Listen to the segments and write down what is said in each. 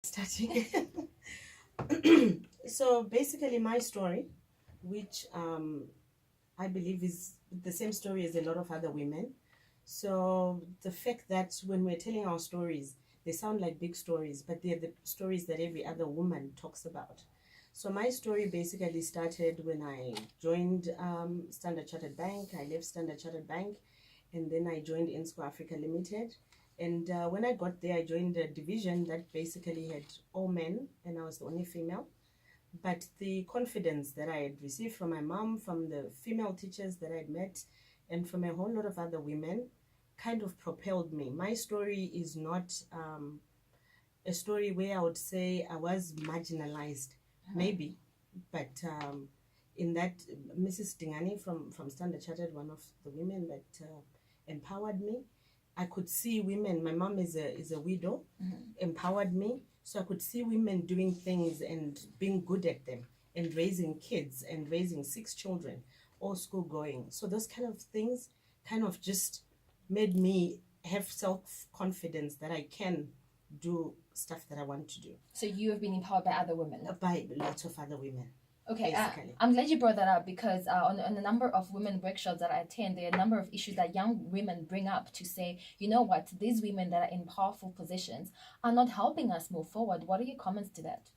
Starting. So basically, my story, which I believe is the same story as a lot of other women. So the fact that when we're telling our stories, they sound like big stories, but they're the stories that every other woman talks about. So my story basically started when I joined Standard Chartered Bank. I left Standard Chartered Bank, and then I joined Insco Africa Limited. And when I got there, I joined a division that basically had all men, and I was the only female. But the confidence that I had received from my mom, from the female teachers that I had met, and from a whole lot of other women kind of propelled me. My story is not a story where I would say I was marginalized, maybe, but in that, Mrs. Dingani from Standard Chartered, one of the women that empowered me, I could see women. My mom is a widow, empowered me, so I could see women doing things and being good at them, and raising kids and raising 6 children, all school going. So those kind of things kind of just made me have self-confidence that I can do stuff that I want to do. So you have been empowered by other women? By lots of other women. Okay, I'm glad you brought that up, because on a number of women workshops that I attend, there are a number of issues that young women bring up to say, you know what, these women that are in powerful positions are not helping us move forward. What are your comments to that?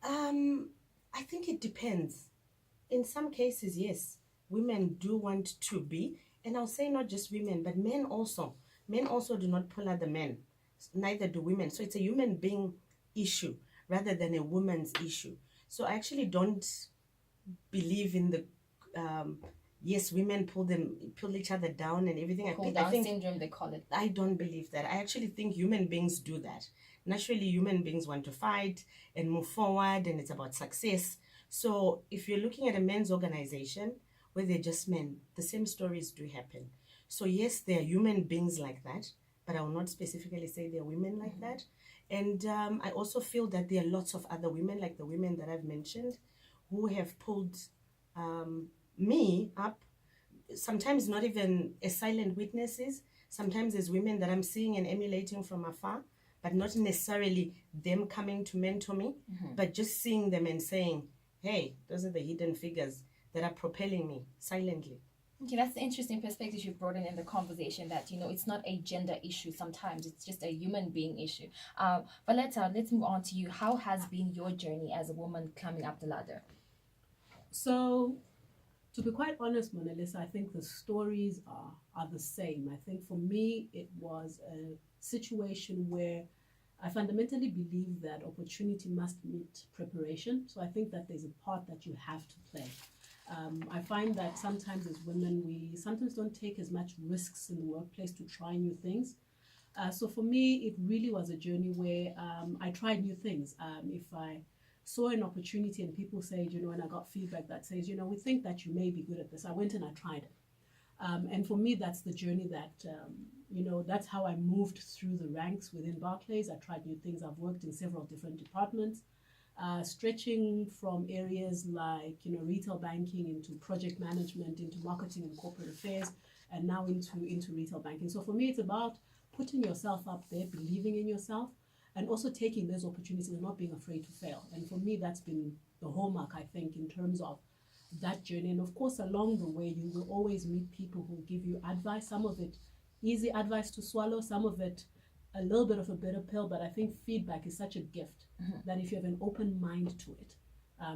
I think it depends. In some cases, yes, women do want to be, and I'll say not just women, but men also. Men also do not pull other men. Neither do women. So it's a human being issue rather than a woman's issue. So I actually don't believe in the yes, women pull each other down and everything. Pull down syndrome, they call it. I don't believe that. I actually think human beings do that. Naturally, human beings want to fight and move forward, and it's about success. So if you're looking at a men's organization where they're just men, the same stories do happen. So yes, there are human beings like that, but I will not specifically say there are women like that. And I also feel that there are lots of other women, like the women that I've mentioned, who have pulled me up, sometimes not even as silent witnesses, sometimes as women that I'm seeing and emulating from afar, but not necessarily them coming to mentor me, but just seeing them and saying, hey, those are the hidden figures that are propelling me silently. Okay, that's the interesting perspective you brought in the conversation, that, you know, it's not a gender issue sometimes, it's just a human being issue. Valetta, let's move on to you. How has been your journey as a woman climbing up the ladder? So, to be quite honest, Mona Lisa, I think the stories are the same. I think for me, it was a situation where I fundamentally believe that opportunity must meet preparation. So I think that there's a part that you have to play. I find that sometimes as women, we sometimes don't take as much risks in the workplace to try new things. So for me, it really was a journey where I tried new things. If I saw an opportunity and people say, you know, and I got feedback that says, you know, we think that you may be good at this, I went and I tried it. And for me, that's the journey that, you know, that's how I moved through the ranks within Barclays. I tried new things. I've worked in several different departments. Stretching from areas like, you know, retail banking into project management, into marketing and corporate affairs, and now into retail banking. So for me, it's about putting yourself up there, believing in yourself, and also taking those opportunities and not being afraid to fail. And for me, that's been the hallmark, I think, in terms of that journey. And of course, along the way, you will always meet people who give you advice, some of it easy advice to swallow, some of it a little bit of a bitter pill, but I think feedback is such a gift that if you have an open mind to it,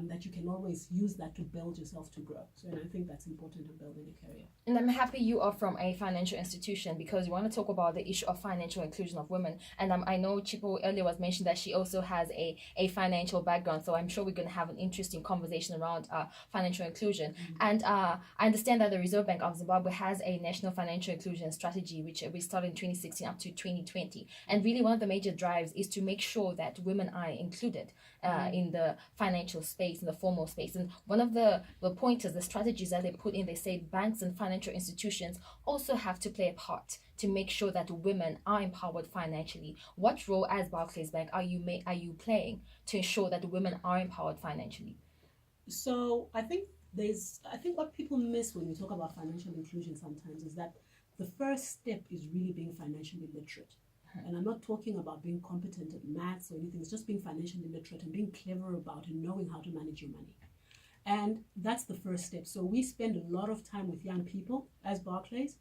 that you can always use that to build yourself to grow. So, and I think that's important in building a career. And I'm happy you are from a financial institution, because we want to talk about the issue of financial inclusion of women. And I know Chipo earlier was mentioned that she also has a financial background. So I'm sure we're going to have an interesting conversation around financial inclusion. And I understand that the Reserve Bank of Zimbabwe has a national financial inclusion strategy, which we started in 2016 up to 2020. And really one of the major drives is to make sure that women are included in the financial space, in the formal space. And one of the pointers, the strategies that they put in, they say banks and financial institutions also have to play a part to make sure that women are empowered financially. What role as Barclays Bank are you playing to ensure that women are empowered financially? So I think what people miss when we talk about financial inclusion sometimes is that the first step is really being financially literate. And I'm not talking about being competent at maths or anything. It's just being financially literate and being clever about and knowing how to manage your money. And that's the first step. So we spend a lot of time with young people as Barclays,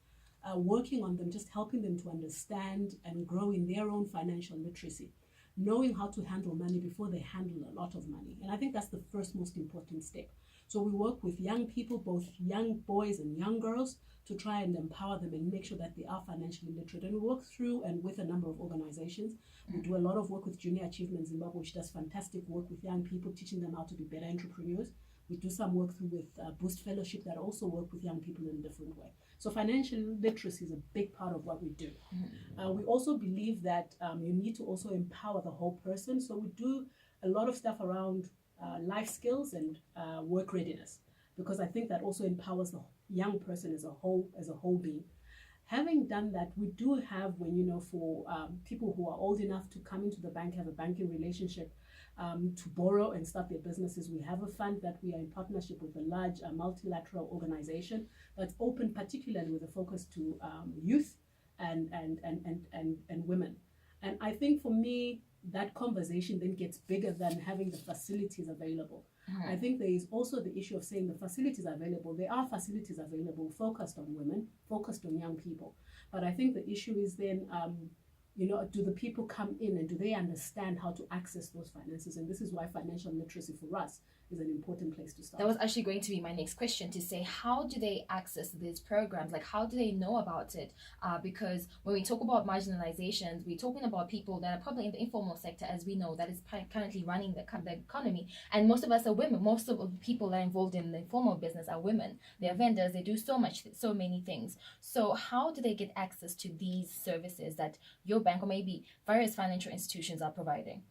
working on them, just helping them to understand and grow in their own financial literacy, knowing how to handle money before they handle a lot of money. And I think that's the first most important step. So we work with young people, both young boys and young girls, to try and empower them and make sure that they are financially literate. And we work through and with a number of organizations. We do a lot of work with Junior Achievement Zimbabwe, which does fantastic work with young people, teaching them how to be better entrepreneurs. We do some work through with Boost Fellowship that also work with young people in a different way. So financial literacy is a big part of what we do. We also believe that you need to also empower the whole person. So we do a lot of stuff around life skills and work readiness, because I think that also empowers the young person as a whole being. Having done that, we do have, for people who are old enough to come into the bank, have a banking relationship, to borrow and start their businesses. We have a fund that we are in partnership with a large multilateral organization that's open particularly with a focus to youth and women. And I think for me, that conversation then gets bigger than having the facilities available. I think there is also the issue of saying the facilities are available. There are facilities available focused on women, focused on young people. But I think the issue is then, do the people come in and do they understand how to access those finances? And this is why financial literacy for us is an important place to start. That was actually going to be my next question, to say, how do they access these programs? Like, how do they know about it? Because when we talk about marginalizations, we're talking about people that are probably in the informal sector, as we know, that is currently running the economy. And most of us are women. Most of the people that are involved in the informal business are women. They're vendors. They do so many things. So how do they get access to these services that your bank or maybe various financial institutions are providing?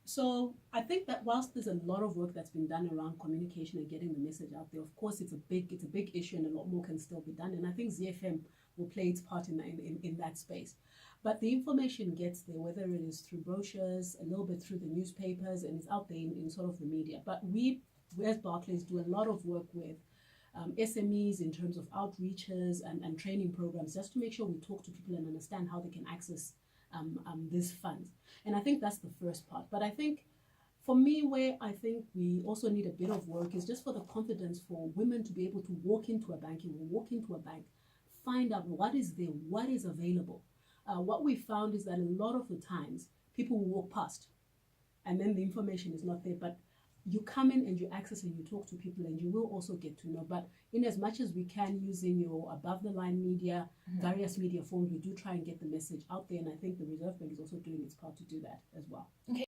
So I think that whilst there's a lot of work that's been done around communication and getting the message out there, of course it's a big issue and a lot more can still be done. And I think ZFM will play its part in that space. But the information gets there, whether it is through brochures, a little bit through the newspapers, and it's out there in sort of the media. But we as Barclays do a lot of work with SMEs in terms of outreaches and training programs, just to make sure we talk to people and understand how they can access these funds. And I think that's the first part. But I think for me, where I think we also need a bit of work is just for the confidence for women to be able to walk into a bank, find out what is there, what is available. What we found is that a lot of the times people will walk past and then the information is not there, but you come in and you access and you talk to people and you will also get to know. But in as much as we can, using your above the line media, various media forms, we do try and get the message out there. And I think the Reserve Bank is also doing its part to do that as well. Okay.